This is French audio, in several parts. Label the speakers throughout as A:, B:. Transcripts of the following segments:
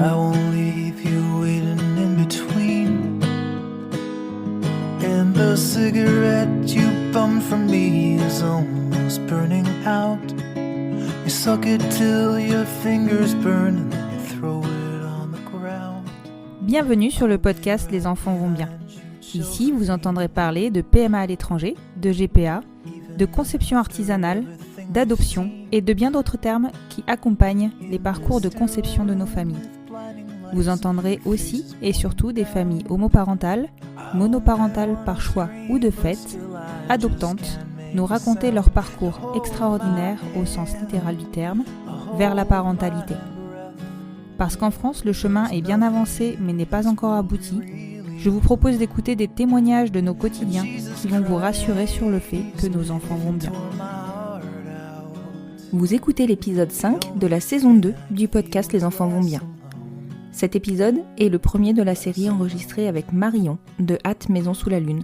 A: I won't leave you waiting in between. And the cigarette you bummed from me is almost burning out. You suck it till your fingers burn and then you throw it on the ground.
B: Bienvenue sur le podcast Les enfants vont bien. Ici, vous entendrez parler de PMA à l'étranger, de GPA, de conception artisanale, d'adoption et de bien d'autres termes qui accompagnent les parcours de conception de nos familles. Vous entendrez aussi et surtout des familles homoparentales, monoparentales par choix ou de fait, adoptantes, nous raconter leur parcours extraordinaire au sens littéral du terme, vers la parentalité. Parce qu'en France, le chemin est bien avancé mais n'est pas encore abouti, je vous propose d'écouter des témoignages de nos quotidiens qui vont vous rassurer sur le fait que nos enfants vont bien. Vous écoutez l'épisode 5 de la saison 2 du podcast Les enfants vont bien. Cet épisode est le premier de la série enregistrée avec Marion de Hâte Maison sous la Lune,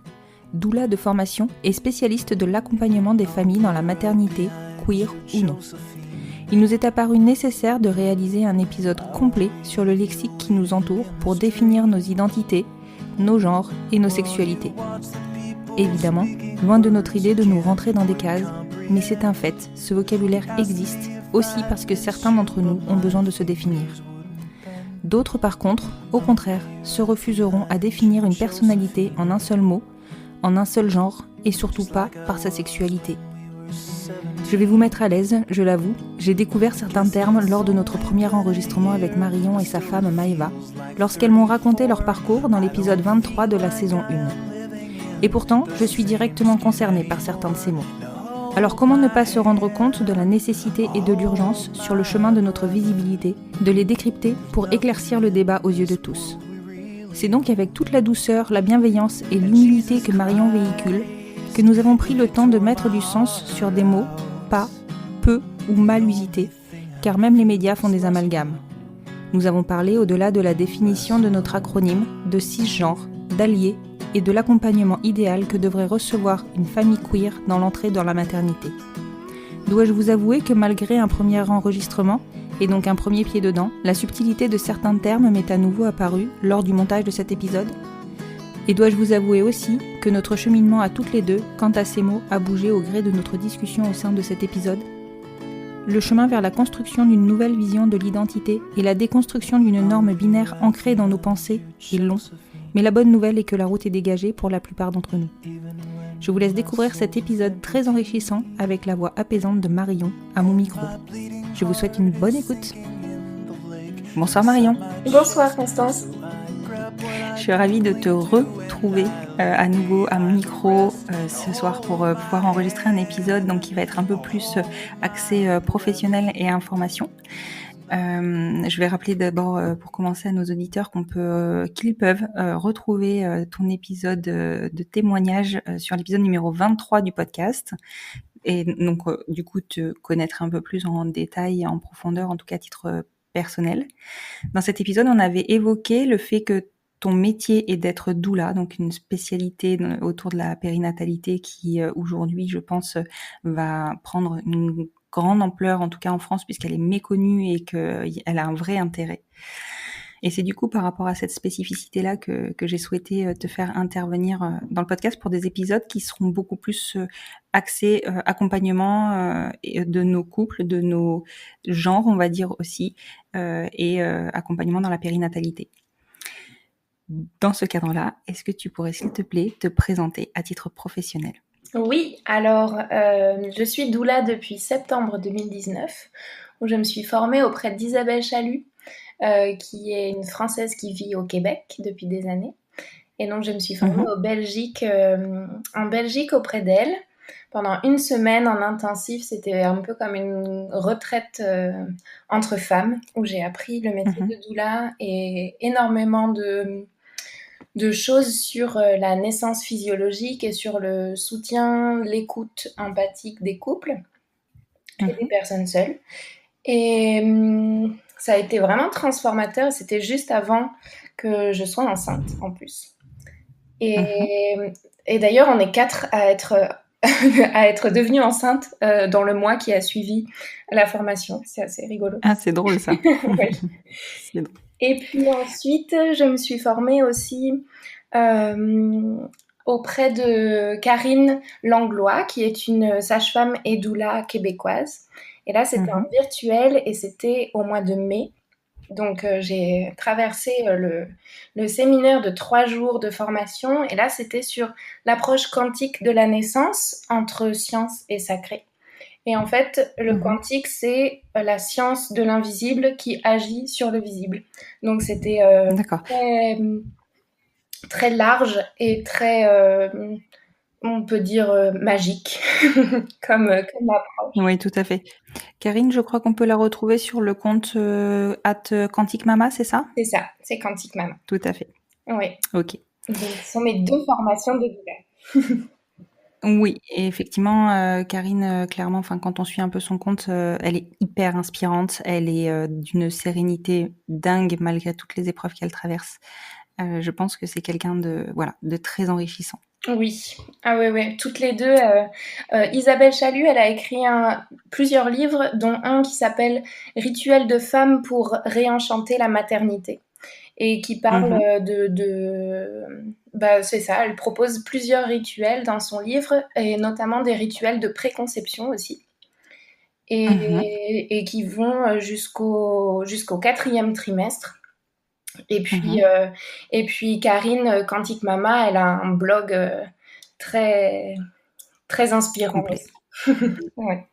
B: doula de formation et spécialiste de l'accompagnement des familles dans la maternité, queer ou non. Il nous est apparu nécessaire de réaliser un épisode complet sur le lexique qui nous entoure pour définir nos identités, nos genres et nos sexualités. Évidemment, loin de notre idée de nous rentrer dans des cases, mais c'est un fait, ce vocabulaire existe aussi parce que certains d'entre nous ont besoin de se définir. D'autres par contre, au contraire, se refuseront à définir une personnalité en un seul mot, en un seul genre et surtout pas par sa sexualité. Je vais vous mettre à l'aise, je l'avoue, j'ai découvert certains termes lors de notre premier enregistrement avec Marion et sa femme Maëva, lorsqu'elles m'ont raconté leur parcours dans l'épisode 23 de la saison 1. Et pourtant, je suis directement concernée par certains de ces mots. Alors comment ne pas se rendre compte de la nécessité et de l'urgence sur le chemin de notre visibilité, de les décrypter pour éclaircir le débat aux yeux de tous. C'est donc avec toute la douceur, la bienveillance et l'humilité que Marion véhicule, que nous avons pris le temps de mettre du sens sur des mots pas, peu ou mal usités, car même les médias font des amalgames. Nous avons parlé au-delà de la définition de notre acronyme, de cisgenre, d'alliés et de l'accompagnement idéal que devrait recevoir une famille queer dans l'entrée dans la maternité. Dois-je vous avouer que malgré un premier enregistrement, et donc un premier pied dedans, la subtilité de certains termes m'est à nouveau apparue lors du montage de cet épisode ? Et dois-je vous avouer aussi que notre cheminement à toutes les deux, quant à ces mots, a bougé au gré de notre discussion au sein de cet épisode ? Le chemin vers la construction d'une nouvelle vision de l'identité et la déconstruction d'une norme binaire ancrée dans nos pensées est long, mais la bonne nouvelle est que la route est dégagée pour la plupart d'entre nous. Je vous laisse découvrir cet épisode très enrichissant avec la voix apaisante de Marion à mon micro. Je vous souhaite une bonne écoute. Bonsoir Marion.
C: Bonsoir Constance.
B: Je suis ravie de te retrouver à nouveau à mon micro ce soir pour pouvoir enregistrer un épisode donc, qui va être un peu plus axé professionnel et information. Je vais rappeler d'abord pour commencer à nos auditeurs qu'ils peuvent retrouver ton épisode de témoignage sur l'épisode numéro 23 du podcast et donc du coup te connaître un peu plus en détail et en profondeur, en tout cas à titre personnel. Dans cet épisode, on avait évoqué le fait que ton métier est d'être doula, donc une spécialité autour de la périnatalité qui aujourd'hui, je pense, va prendre une grande ampleur, en tout cas en France, puisqu'elle est méconnue et qu'elle a un vrai intérêt. Et c'est du coup par rapport à cette spécificité-là que j'ai souhaité te faire intervenir dans le podcast pour des épisodes qui seront beaucoup plus axés accompagnement de nos couples, de nos genres, on va dire aussi, et accompagnement dans la périnatalité. Dans ce cadre-là, est-ce que tu pourrais, s'il te plaît, te présenter à titre professionnel ?
C: Oui, alors je suis doula depuis septembre 2019, où je me suis formée auprès d'Isabelle Chalut, qui est une Française qui vit au Québec depuis des années. Et donc je me suis formée en Belgique auprès d'elle. Pendant une semaine en intensif, c'était un peu comme une retraite entre femmes, où j'ai appris le métier de doula et énormément de choses sur la naissance physiologique et sur le soutien, l'écoute empathique des couples et des personnes seules. Et ça a été vraiment transformateur. C'était juste avant que je sois enceinte en plus. Et d'ailleurs, on est 4 à être devenue enceinte dans le mois qui a suivi la formation. C'est assez rigolo.
B: Ah, c'est drôle ça.
C: Oui.
B: C'est drôle.
C: Et puis ensuite, je me suis formée aussi auprès de Karine Langlois, qui est une sage-femme et doula québécoise. Et là, c'était en virtuel et c'était au mois de mai. Donc, j'ai traversé le séminaire de 3 jours de formation. Et là, c'était sur l'approche quantique de la naissance entre science et sacré. Et en fait, le quantique, c'est la science de l'invisible qui agit sur le visible. Donc, c'était
B: D'accord.
C: très, très large et très, on peut dire, magique comme approche.
B: Oui, tout à fait. Karine, je crois qu'on peut la retrouver sur le compte @quantique-mama, c'est ça?
C: C'est ça, c'est Quantique Maman.
B: Tout à fait.
C: Oui.
B: Ok.
C: Donc, ce sont mes 2 formations de doula.
B: Oui, et effectivement, Karine, clairement, enfin, quand on suit un peu son compte, elle est hyper inspirante. Elle est d'une sérénité dingue malgré toutes les épreuves qu'elle traverse. Je pense que c'est quelqu'un de très enrichissant.
C: Oui, ah ouais, toutes les deux. Isabelle Chalut, elle a écrit plusieurs livres, dont un qui s'appelle Rituel de femme pour réenchanter la maternité, et qui parle c'est ça, elle propose plusieurs rituels dans son livre, et notamment des rituels de préconception aussi, et qui vont jusqu'au 4e trimestre. Et puis Karine, Quantique Mama, elle a un blog très, très inspirant
B: Complet.
C: aussi. Ouais.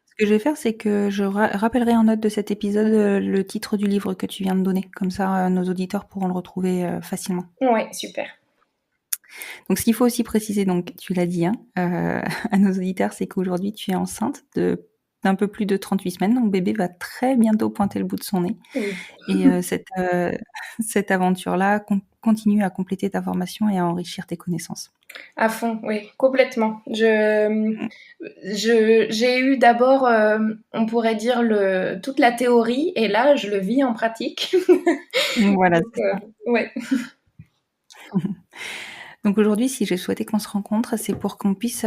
B: Ce que je vais faire, c'est que je rappellerai en note de cet épisode le titre du livre que tu viens de donner. Comme ça, nos auditeurs pourront le retrouver facilement.
C: Ouais, super.
B: Donc, ce qu'il faut aussi préciser, donc tu l'as dit à nos auditeurs, c'est qu'aujourd'hui, tu es enceinte d'un peu plus de 38 semaines. Donc, bébé va très bientôt pointer le bout de son nez.
C: Oui.
B: Et cette aventure-là continue à compléter ta formation et à enrichir tes connaissances.
C: À fond, oui, complètement. J'ai eu d'abord, on pourrait dire, toute la théorie, et là, je le vis en pratique.
B: Voilà,
C: Donc,
B: c'est ça.
C: ouais.
B: Donc aujourd'hui, si j'ai souhaité qu'on se rencontre, c'est pour qu'on puisse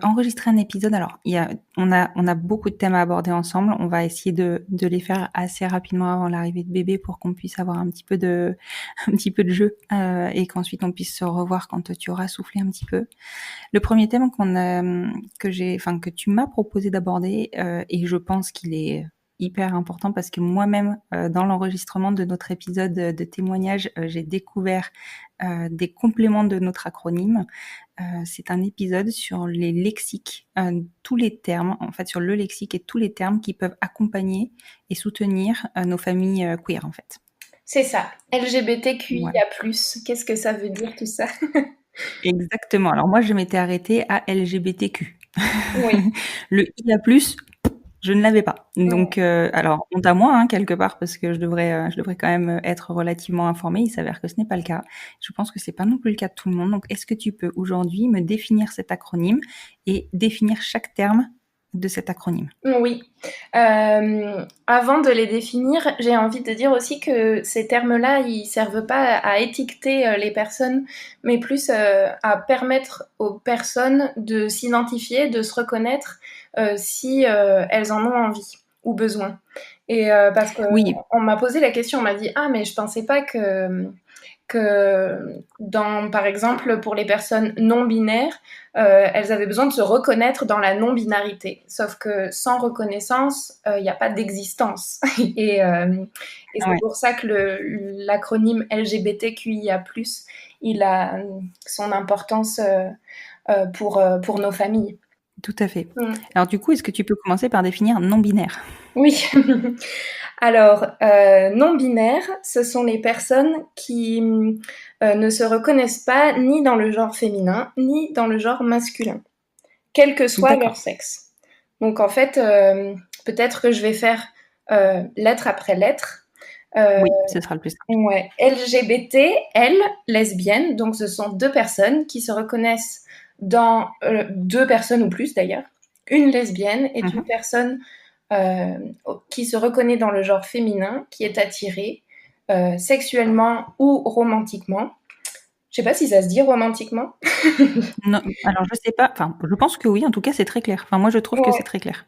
B: enregistrer un épisode. Alors, on a beaucoup de thèmes à aborder ensemble. On va essayer de les faire assez rapidement avant l'arrivée de bébé pour qu'on puisse avoir un petit peu de jeu et qu'ensuite on puisse se revoir quand tu auras soufflé un petit peu. Le premier thème que tu m'as proposé d'aborder et je pense qu'il est hyper important parce que moi-même, dans l'enregistrement de notre épisode de témoignage, j'ai découvert des compléments de notre acronyme. C'est un épisode sur les lexiques, tous les termes, en fait, sur le lexique et tous les termes qui peuvent accompagner et soutenir nos familles queer, en fait.
C: C'est ça, LGBTQIA+.
B: Voilà.
C: Qu'est-ce que ça veut dire tout ça?
B: Exactement. Alors moi, je m'étais arrêtée à LGBTQ.
C: Oui.
B: Le IA+, je ne l'avais pas. Donc, alors, honte à moi, quelque part, parce que je devrais quand même être relativement informée. Il s'avère que ce n'est pas le cas. Je pense que c'est pas non plus le cas de tout le monde. Donc, est-ce que tu peux aujourd'hui me définir cet acronyme et définir chaque terme de cet acronyme?
C: Oui. Avant de les définir, j'ai envie de dire aussi que ces termes-là, ils servent pas à étiqueter les personnes, mais plus à permettre aux personnes de s'identifier, de se reconnaître si elles en ont envie ou besoin. Et parce que
B: Oui.
C: on m'a posé la question, on m'a dit « Ah, mais je pensais pas que par exemple, pour les personnes non-binaires, elles avaient besoin de se reconnaître dans la non-binarité. Sauf que sans reconnaissance, il n'y a pas d'existence. Et c'est pour ça que l'acronyme LGBTQIA+, il a son importance pour nos familles.
B: Tout à fait. Alors du coup, est-ce que tu peux commencer par définir non-binaire?
C: Oui. Alors, non-binaires, ce sont les personnes qui ne se reconnaissent pas ni dans le genre féminin, ni dans le genre masculin, quel que soit leur sexe. Donc en fait, peut-être que je vais faire lettre après lettre.
B: Oui, ce sera le plus simple.
C: Ouais. LGBT, L, lesbienne, donc ce sont 2 personnes qui se reconnaissent dans 2 personnes ou plus d'ailleurs. Une lesbienne est une personne qui se reconnaît dans le genre féminin, qui est attirée sexuellement ou romantiquement. Je sais pas si ça se dit romantiquement.
B: Non, alors je sais pas, enfin je pense que oui, en tout cas c'est très clair. Enfin moi je trouve que c'est très clair.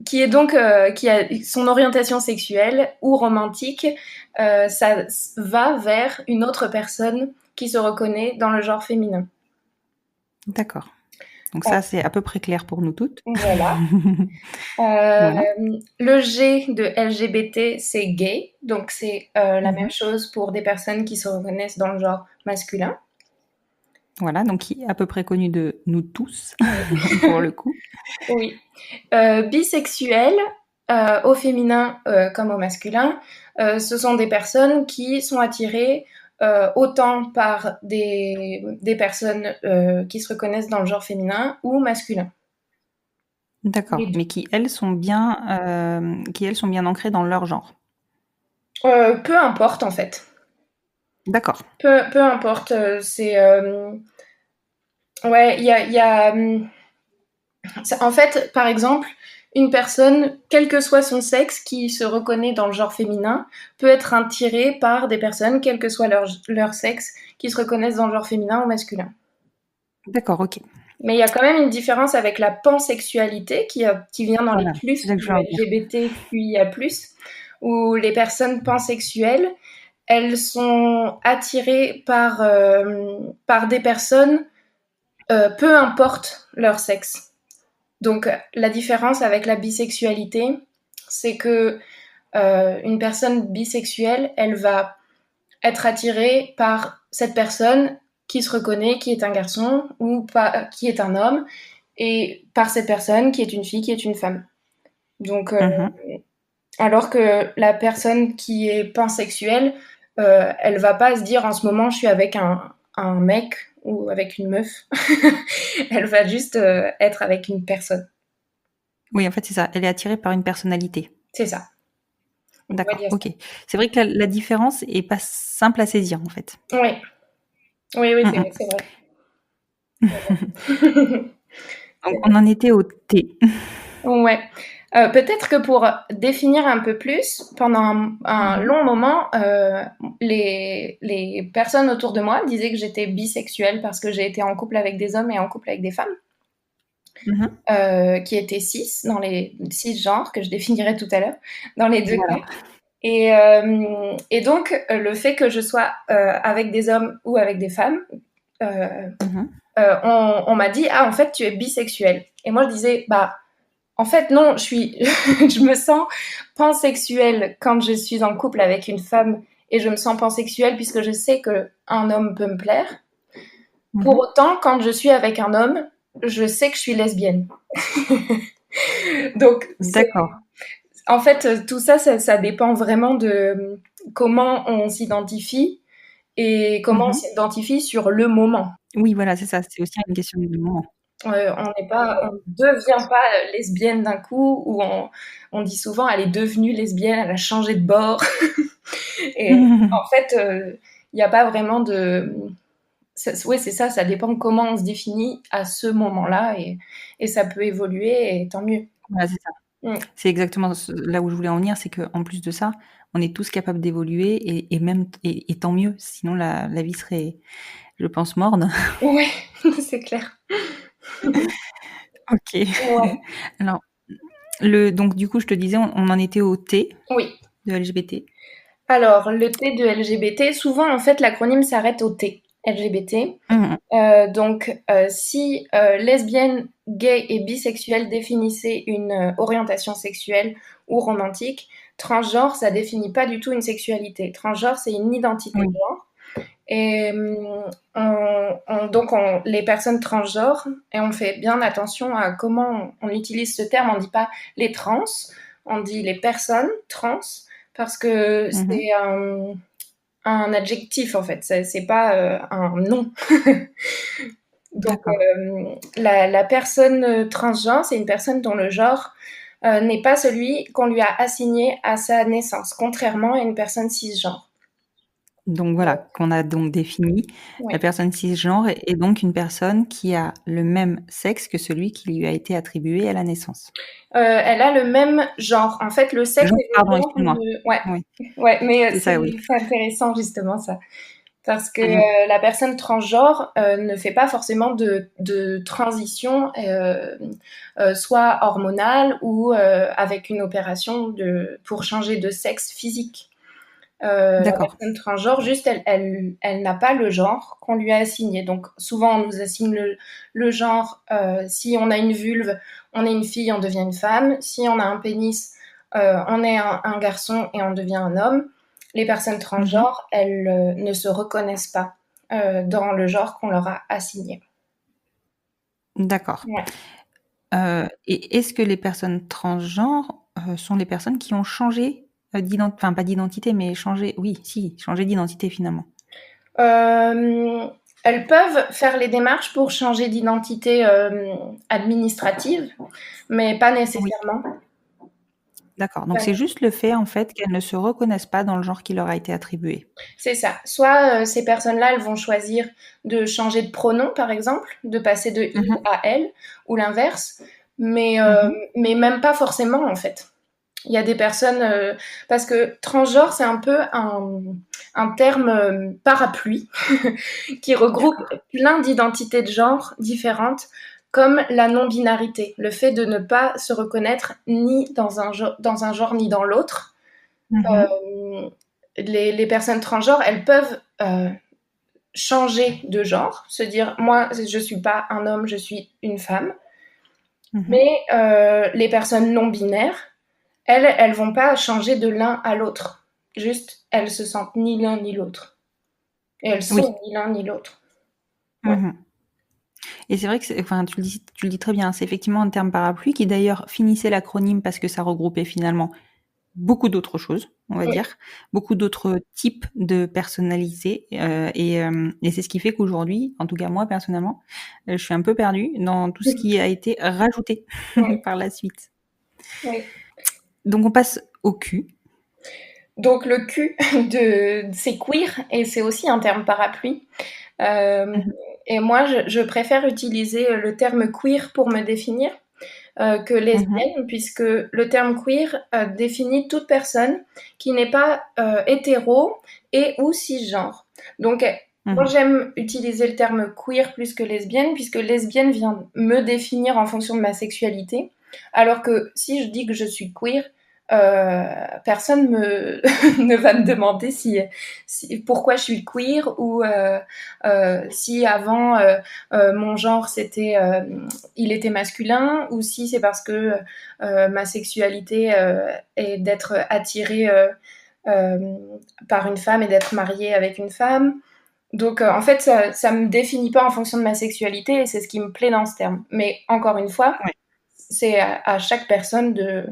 C: qui est donc qui a son orientation sexuelle ou romantique, ça va vers une autre personne qui se reconnaît dans le genre féminin.
B: D'accord. Donc ça, c'est à peu près clair pour nous toutes.
C: Voilà.
B: Voilà.
C: Le G de LGBT, c'est gay, donc c'est la même chose pour des personnes qui se reconnaissent dans le genre masculin.
B: Voilà, donc qui est à peu près connu de nous tous, pour le coup.
C: Oui. Bisexuel, au féminin comme au masculin, ce sont des personnes qui sont attirées autant par des personnes qui se reconnaissent dans le genre féminin ou masculin.
B: D'accord, mais qui elles sont bien ancrées dans leur genre.
C: Peu importe en fait.
B: D'accord.
C: Peu importe. C'est ouais, il y a en fait, par exemple, une personne, quel que soit son sexe, qui se reconnaît dans le genre féminin, peut être attirée par des personnes, quel que soit leur sexe, qui se reconnaissent dans le genre féminin ou masculin.
B: D'accord, ok.
C: Mais il y a quand même une différence avec la pansexualité qui vient dans
B: Voilà,
C: les plus
B: c'est ça que je veux en dire.
C: LGBTQIA+, où les personnes pansexuelles, elles sont attirées par des personnes, peu importe leur sexe. Donc, la différence avec la bisexualité, c'est que une personne bisexuelle, elle va être attirée par cette personne qui se reconnaît, qui est un garçon ou pas, qui est un homme, et par cette personne qui est une fille, qui est une femme. Donc, alors que la personne qui est pansexuelle, elle va pas se dire en ce moment je suis avec un mec ou avec une meuf. Elle va juste être avec une personne.
B: Oui, en fait, c'est ça. Elle est attirée par une personnalité.
C: C'est ça.
B: D'accord, ok. C'est vrai que la différence est pas simple à saisir, en fait.
C: Oui, oui, c'est vrai.
B: Donc, on en était au T.
C: Ouais. Peut-être que pour définir un peu plus, pendant un long moment, les personnes autour de moi disaient que j'étais bisexuelle parce que j'ai été en couple avec des hommes et en couple avec des femmes. Qui étaient cis, dans les 6 genres que je définirai tout à l'heure, dans les deux cas. Et donc, le fait que je sois avec des hommes ou avec des femmes, on m'a dit, ah, en fait, tu es bisexuelle. Et moi, je disais, bah, en fait, non, je me sens pansexuelle quand je suis en couple avec une femme et je me sens pansexuelle puisque je sais qu'un homme peut me plaire. Pour autant, quand je suis avec un homme, je sais que je suis lesbienne. Donc,
B: d'accord.
C: En fait, tout ça, ça dépend vraiment de comment on s'identifie et comment on s'identifie sur le moment.
B: Oui, voilà, c'est ça. C'est aussi une question de moment.
C: On ne devient pas lesbienne d'un coup, ou on dit souvent elle est devenue lesbienne, elle a changé de bord. Et en fait, il n'y a pas vraiment de... Oui, c'est ça, ça dépend de comment on se définit à ce moment-là, et ça peut évoluer, et tant mieux.
B: Voilà, c'est ça. C'est exactement là où je voulais en venir, c'est qu'en plus de ça, on est tous capables d'évoluer, et tant mieux, sinon la vie serait, je pense, morne.
C: Oui, c'est clair.
B: Ok. Ouais. Alors, donc du coup, je te disais, on en était au T de LGBT.
C: Alors, le T de LGBT, souvent, en fait, l'acronyme s'arrête au T, LGBT. Donc, si lesbienne, gay et bisexuelle définissaient une orientation sexuelle ou romantique, transgenre, ça définit pas du tout une sexualité. Transgenre, c'est une identité de genre. Et donc, les personnes transgenres, et on fait bien attention à comment on utilise ce terme, on dit pas les trans, on dit les personnes trans, parce que c'est un adjectif, en fait, c'est pas un nom. Donc, la personne transgenre, c'est une personne dont le genre n'est pas celui qu'on lui a assigné à sa naissance, contrairement à une personne cisgenre.
B: Donc voilà, qu'on a donc défini. La personne cisgenre est donc une personne qui a le même sexe que celui qui lui a été attribué à la naissance.
C: Elle a le même genre. En fait, le sexe est le
B: genre, excuse-moi.
C: Ouais, mais c'est intéressant justement ça. Parce que
B: Mhm.
C: la personne transgenre ne fait pas forcément de transition, soit hormonale ou avec une opération pour changer de sexe physique. La
B: D'accord.
C: personne transgenre, juste, elle n'a pas le genre qu'on lui a assigné. Donc, souvent, on nous assigne le genre. Si on a une vulve, on est une fille, on devient une femme. Si on a un pénis, on est un garçon et on devient un homme. Les personnes
B: Mhm.
C: transgenres, elles ne se reconnaissent pas dans le genre qu'on leur a assigné.
B: D'accord.
C: Ouais.
B: Et est-ce que les personnes transgenres sont les personnes qui ont changé d'identité, enfin pas d'identité, mais changé, oui, si, changé d'identité finalement.
C: Euh, Elles peuvent faire les démarches pour changer d'identité administrative, mais pas
B: Oui,
C: nécessairement.
B: d'accord. Donc
C: Pas
B: c'est juste le fait en fait qu'elles ne se reconnaissent pas dans le genre qui leur a été attribué.
C: C'est ça. Soit ces personnes-là, elles vont choisir de changer de pronom, par exemple, de passer de il
B: Mhm.
C: à elle, ou l'inverse,
B: Mhm.
C: mais même pas forcément, en fait. Il y a des personnes, parce que transgenre, c'est un peu un terme parapluie qui regroupe
B: D'accord.
C: plein d'identités de genre différentes, comme la non-binarité, le fait de ne pas se reconnaître ni dans un genre ni dans l'autre.
B: Mhm.
C: Euh, les personnes transgenres, elles peuvent changer de genre, se dire moi je suis pas un homme, je suis une femme.
B: Mhm.
C: Mais les personnes non binaires, elles vont pas changer de l'un à l'autre. Juste, elles se sentent ni l'un ni l'autre. Et elles
B: Oui.
C: sont ni l'un ni l'autre. Ouais.
B: Mhm. Et c'est vrai que, enfin, tu le dis très bien, c'est effectivement un terme parapluie qui d'ailleurs finissait l'acronyme parce que ça regroupait finalement beaucoup d'autres choses, on va
C: Oui.
B: dire, beaucoup d'autres types de personnalités, et c'est ce qui fait qu'aujourd'hui, en tout cas moi personnellement, je suis un peu perdue dans tout ce qui a été rajouté
C: Oui.
B: par la suite.
C: Oui.
B: Donc on passe au Q.
C: Donc le Q c'est queer et c'est aussi un terme parapluie. Euh,
B: Mmh.
C: et moi, je préfère utiliser le terme queer pour me définir que
B: Mmh.
C: lesbienne, puisque le terme queer définit toute personne qui n'est pas hétéro et ou cisgenre. Donc, moi,
B: Mmh.
C: j'aime utiliser le terme queer plus que lesbienne, puisque lesbienne vient me définir en fonction de ma sexualité, alors que si je dis que je suis queer, personne ne va me demander pourquoi je suis queer ou si avant mon genre il était masculin ou si c'est parce que ma sexualité est d'être attirée euh, par une femme et d'être mariée avec une femme. Donc en fait, ça me définit pas en fonction de ma sexualité et c'est ce qui me plaît dans ce terme. Mais encore une fois,
B: Ouais.
C: c'est à chaque personne de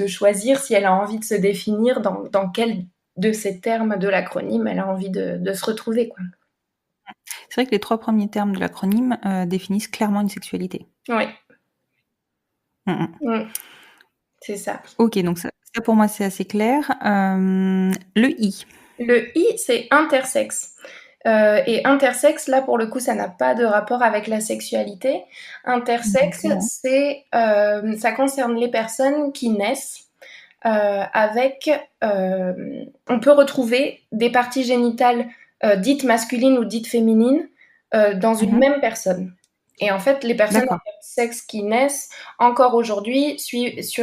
C: choisir si elle a envie de se définir dans quel de ces termes de l'acronyme elle a envie de se retrouver, quoi.
B: C'est vrai que les 3 premiers termes de l'acronyme, définissent clairement une sexualité.
C: Oui,
B: Mmh mh.
C: c'est ça.
B: OK, donc ça pour moi c'est assez clair. Le I.
C: Le I, c'est intersexe. Et intersexe, là, pour le coup, ça n'a pas de rapport avec la sexualité. Intersexe,
B: D'accord.
C: ça concerne les personnes qui naissent avec... on peut retrouver des parties génitales dites masculines ou dites féminines dans une
B: Mmh.
C: même personne. Et en fait, les personnes
B: D'accord.
C: intersexes qui naissent, encore aujourd'hui, subissent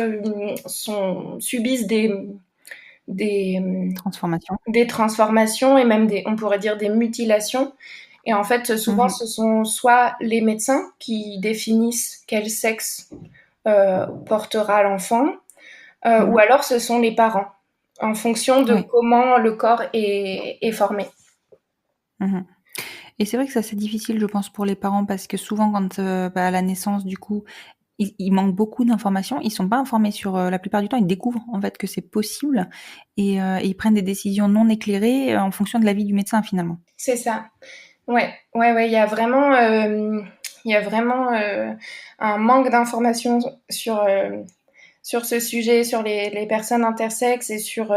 C: des,
B: Transformation.
C: des transformations et même on pourrait dire des mutilations. Et en fait, souvent,
B: Mmh.
C: ce sont soit les médecins qui définissent quel sexe portera l'enfant, ou
B: Mmh.
C: alors ce sont les parents, en fonction de
B: Oui.
C: comment le corps est formé.
B: Mmh. Et c'est vrai que ça, c'est difficile, je pense, pour les parents parce que souvent quand, à la naissance, du coup, ils manquent beaucoup d'informations. Ils sont pas informés sur, la plupart du temps, ils découvrent, en fait, que c'est possible et ils prennent des décisions non éclairées, en fonction de l'avis du médecin, finalement.
C: C'est ça. Ouais, ouais, ouais, il y a vraiment un manque d'informations sur ce sujet, sur les personnes intersexes et sur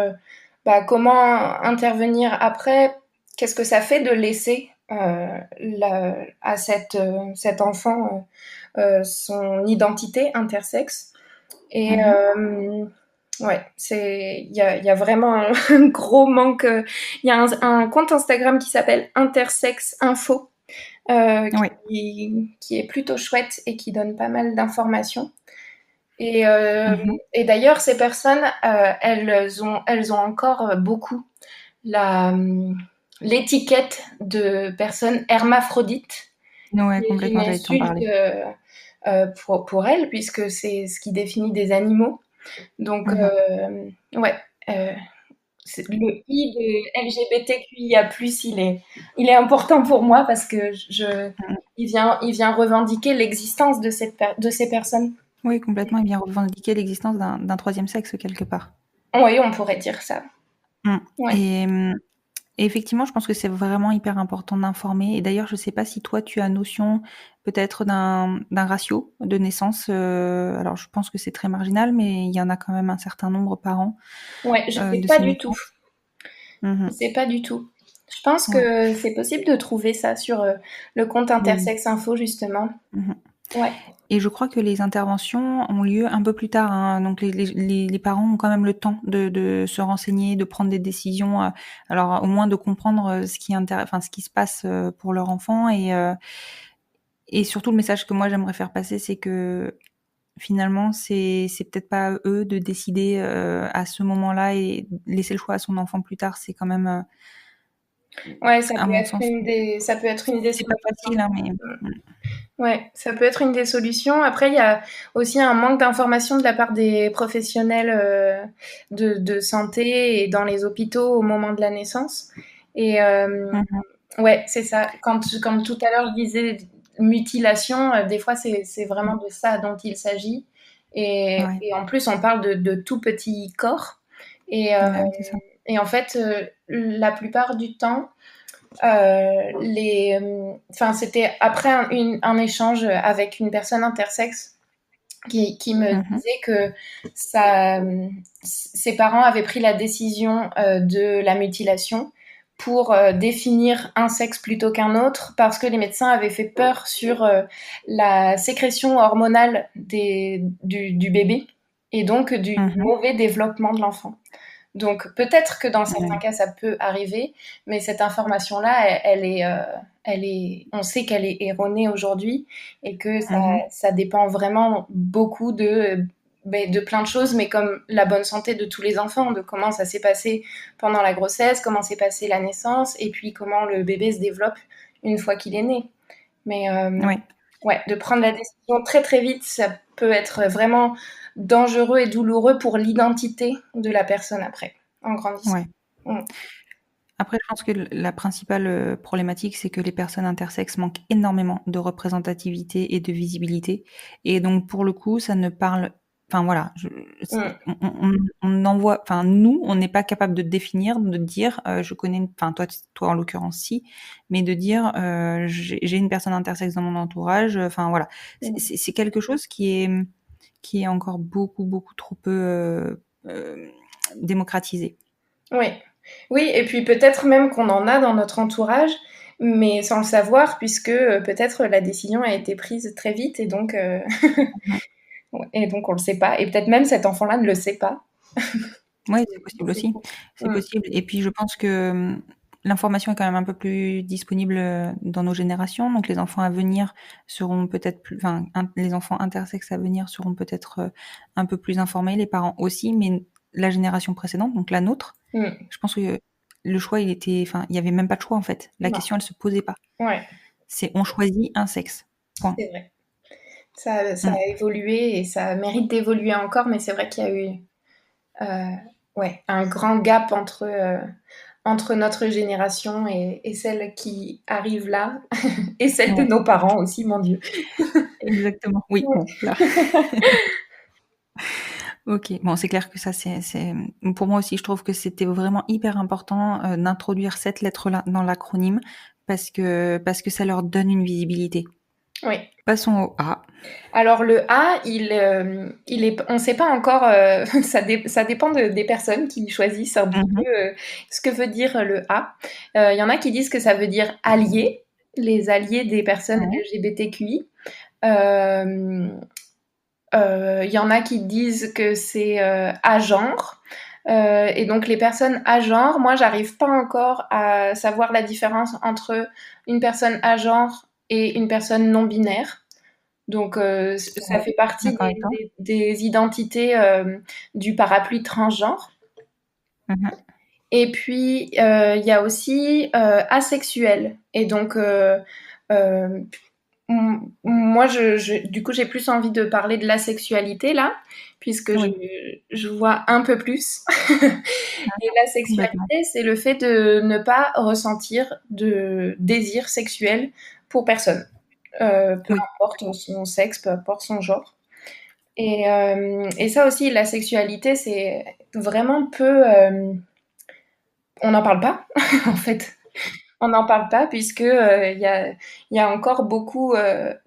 C: comment intervenir après. Qu'est-ce que ça fait de laisser à cet enfant son identité intersexe et,
B: Mmh.
C: Ouais, il y a vraiment un gros manque. Il y a un compte Instagram qui s'appelle Intersex Info,
B: Oui.
C: qui est plutôt chouette et qui donne pas mal d'informations. Et,
B: Mhm.
C: et d'ailleurs, ces personnes, elles ont encore beaucoup la, l'étiquette de personnes hermaphrodites,
B: Ouais,
C: qui est une
B: complètement, j'allais t'en
C: insulte
B: parler.
C: pour elles, puisque c'est ce qui définit des animaux. Donc,
B: Mhm.
C: ouais, le I de LGBTQIA+, il est important pour moi parce que
B: Mhm.
C: il vient revendiquer l'existence de de ces personnes.
B: Oui, complètement, et bien revendiquer l'existence d'un troisième sexe quelque part.
C: Oui, on pourrait dire ça.
B: Mm.
C: Ouais.
B: Et effectivement, je pense que c'est vraiment hyper important d'informer. Et d'ailleurs, je ne sais pas si toi, tu as notion peut-être d'un ratio de naissance. Alors, je pense que c'est très marginal, mais il y en a quand même un certain nombre par an
C: Ouais, je sais
B: de
C: pas
B: ces
C: du tout.
B: naissances.
C: Je
B: Mhm.
C: sais pas du tout. Je pense
B: Ouais.
C: que c'est possible de trouver ça sur le compte
B: Oui.
C: Intersex Info, justement.
B: Mhm.
C: Ouais.
B: Et je crois que les interventions ont lieu un peu plus tard, hein. Donc les parents ont quand même le temps de se renseigner, de prendre des décisions. Alors au moins de comprendre ce qui se passe pour leur enfant. Et surtout le message que moi j'aimerais faire passer, c'est que finalement c'est peut-être pas à eux de décider à ce moment-là et laisser le choix à son enfant plus tard. C'est quand même,
C: Ouais, ça
B: à
C: peut
B: mon
C: être
B: sens,
C: ça peut être une des
B: c'est pas
C: solutions.
B: facile, hein, mais
C: Ouais, ça peut être une des solutions. Après, il y a aussi un manque d'information de la part des professionnels de santé et dans les hôpitaux au moment de la naissance. Et
B: Mhm.
C: ouais, c'est ça. Quand tout à l'heure je disais mutilation, des fois c'est vraiment de ça dont il s'agit.
B: Ouais,
C: Et en plus, on parle de tout petits corps. Et,
B: ouais, oui, c'est ça.
C: et en fait, la plupart du temps, enfin, c'était après un échange avec une personne intersexe qui me
B: Mhm.
C: disait que ses parents avaient pris la décision de la mutilation pour définir un sexe plutôt qu'un autre parce que les médecins avaient fait peur sur la sécrétion hormonale du bébé et donc du
B: Mhm.
C: mauvais développement de l'enfant. Donc peut-être que dans certains
B: Ouais.
C: cas ça peut arriver, mais cette information-là, on sait qu'elle est erronée aujourd'hui et que
B: Mhm.
C: ça dépend vraiment beaucoup de plein de choses, mais comme la bonne santé de tous les enfants, de comment ça s'est passé pendant la grossesse, comment s'est passée la naissance, et puis comment le bébé se développe une fois qu'il est né. Mais
B: Ouais.
C: ouais, de prendre la décision très très vite, ça peut être vraiment dangereux et douloureux pour l'identité de la personne après, en grandissant.
B: Ouais.
C: Mm.
B: Après, je pense que la principale problématique, c'est que les personnes intersexes manquent énormément de représentativité et de visibilité. Et donc, pour le coup, ça ne parle. Enfin, voilà.
C: Mm.
B: On envoie. Enfin, nous, on n'est pas capable de définir, de dire, je connais. Enfin, toi, en l'occurrence, si. Mais de dire, j'ai une personne intersexe dans mon entourage. Enfin, voilà.
C: Mm.
B: C'est quelque chose qui est encore beaucoup, beaucoup trop peu démocratisé.
C: Oui. Oui, et puis peut-être même qu'on en a dans notre entourage, mais sans le savoir, puisque peut-être la décision a été prise très vite et donc on le sait pas. Et peut-être même cet enfant-là ne le sait pas.
B: Oui, c'est possible
C: C'est
B: aussi.
C: fou.
B: C'est
C: Mm.
B: possible. Et puis je pense que l'information est quand même un peu plus disponible dans nos générations. Donc les enfants à venir seront peut-être plus, enfin, les enfants intersexes à venir seront peut-être un peu plus informés, les parents aussi, mais la génération précédente, donc la nôtre,
C: Mm.
B: je pense que le choix, enfin, il n'y avait même pas de choix en fait. La
C: Non.
B: question, elle se posait pas.
C: Ouais,
B: C'est on choisit un sexe. Point.
C: c'est vrai. Ça a
B: Mm.
C: évolué et ça mérite d'évoluer encore, mais c'est vrai qu'il y a eu ouais, un grand gap entre notre génération et celle qui arrive là, et celle de
B: Ouais,
C: nos parents aussi, mon Dieu.
B: exactement. Oui,
C: Ouais.
B: bon, là. Ok, bon, c'est clair que ça, pour moi aussi, je trouve que c'était vraiment hyper important d'introduire cette lettre-là dans l'acronyme parce que ça leur donne une visibilité.
C: Oui.
B: Passons au A.
C: Alors le A, on ne sait pas encore, ça dépend des personnes qui choisissent un petit
B: Mhm.
C: peu ce que veut dire le A. Il y en a qui disent que ça veut dire alliés, les alliés des personnes
B: Ouais.
C: LGBTQI. Euh, il y en a qui disent que c'est agenre. Et donc les personnes agenres, moi j'arrive pas encore à savoir la différence entre une personne agenre et une personne non binaire. Donc ça
B: Ouais,
C: fait partie
B: d'accord avec toi.
C: des identités du parapluie transgenre.
B: Mhm.
C: Et puis il y a aussi asexuel. Et donc euh, moi, du coup, j'ai plus envie de parler de l'asexualité là, puisque
B: Oui,
C: je vois un peu plus. Et
B: complètement.
C: l'asexualité, c'est le fait de ne pas ressentir de désir sexuel pour personne, peu
B: Oui.
C: importe son sexe, peu importe son genre. Et ça aussi, la sexualité, c'est vraiment peu. On n'en parle pas, en fait. On n'en parle pas puisque il y a encore beaucoup.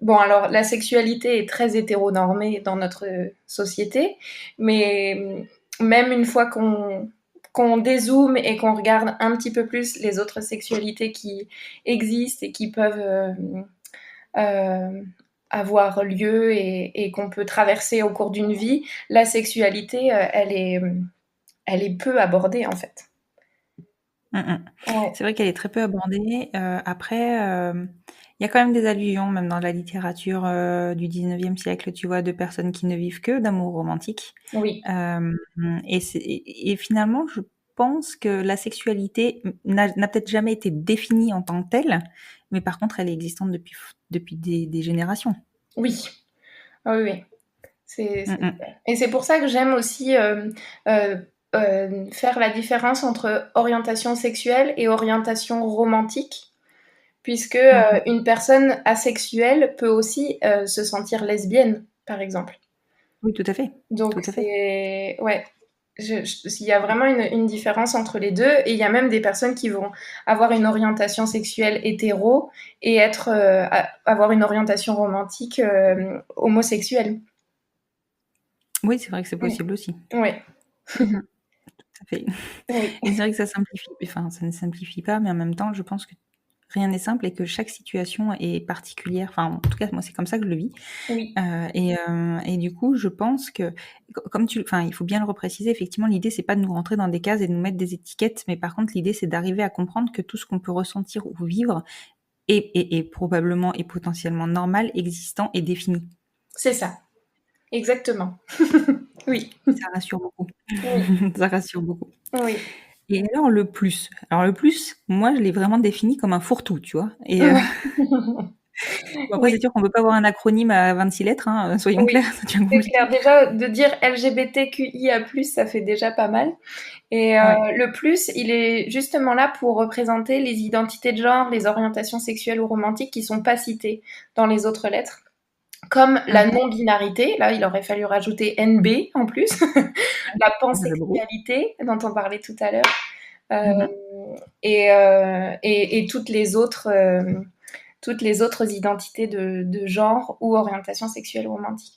C: Bon, alors la sexualité est très hétéronormée dans notre société, mais même une fois qu'on dézoome et qu'on regarde un petit peu plus les autres sexualités qui existent et qui peuvent euh, avoir lieu et qu'on peut traverser au cours d'une vie, la sexualité, elle est peu abordée en fait.
B: Mm, mm.
C: Ouais.
B: C'est vrai qu'elle est très peu abordée. Après, il y a quand même des allusions, même dans la littérature du 19e siècle, tu vois, de personnes qui ne vivent que d'amour romantique.
C: Oui,
B: Euh, et finalement, je pense que la sexualité n'a peut-être jamais été définie en tant que telle, mais par contre, elle est existante depuis des générations.
C: oui, ah oui, oui.
B: Mm, mm.
C: Et c'est pour ça que j'aime aussi euh, faire la différence entre orientation sexuelle et orientation romantique, puisque
B: Mhm.
C: une personne asexuelle peut aussi se sentir lesbienne, par exemple.
B: Oui, tout à fait.
C: Donc
B: Tout à fait.
C: c'est... Ouais, il y a vraiment une différence entre les deux, et il y a même des personnes qui vont avoir une orientation sexuelle hétéro et avoir une orientation romantique homosexuelle.
B: Oui, c'est vrai que c'est
C: Oui,
B: possible aussi.
C: oui,
B: Mhm. Tout à fait.
C: oui.
B: Et c'est vrai que ça simplifie, enfin, ça ne simplifie pas, mais en même temps, je pense que rien n'est simple et que chaque situation est particulière. Enfin, en tout cas, moi, c'est comme ça que je le vis.
C: Oui.
B: Et du coup, je pense que, comme enfin, il faut bien le repréciser, effectivement, l'idée, c'est pas de nous rentrer dans des cases et de nous mettre des étiquettes, mais par contre, l'idée, c'est d'arriver à comprendre que tout ce qu'on peut ressentir ou vivre est probablement et potentiellement normal, existant et défini.
C: C'est ça, exactement. Oui,
B: Et ça rassure beaucoup.
C: oui,
B: Ça rassure beaucoup.
C: oui.
B: Et alors, le plus. Alors, le plus, moi, je l'ai vraiment défini comme un fourre-tout, tu vois. Et bon, après,
C: Oui,
B: c'est sûr qu'on peut pas avoir un acronyme à 26 lettres, hein, soyons
C: oui,
B: clairs, ça devient
C: c'est
B: compliqué.
C: clair. Déjà, de dire LGBTQIA+, ça fait déjà pas mal. Et
B: Ouais.
C: le plus, il est justement là pour représenter les identités de genre, les orientations sexuelles ou romantiques qui sont pas citées dans les autres lettres. Comme la
B: Mhm.
C: non-binarité, là, il aurait fallu rajouter NB en plus. La
B: Ça fait beaucoup.
C: pansexualité, dont on parlait tout à l'heure. Euh,
B: Mhm.
C: et toutes les autres identités de genre ou orientation sexuelle ou romantique.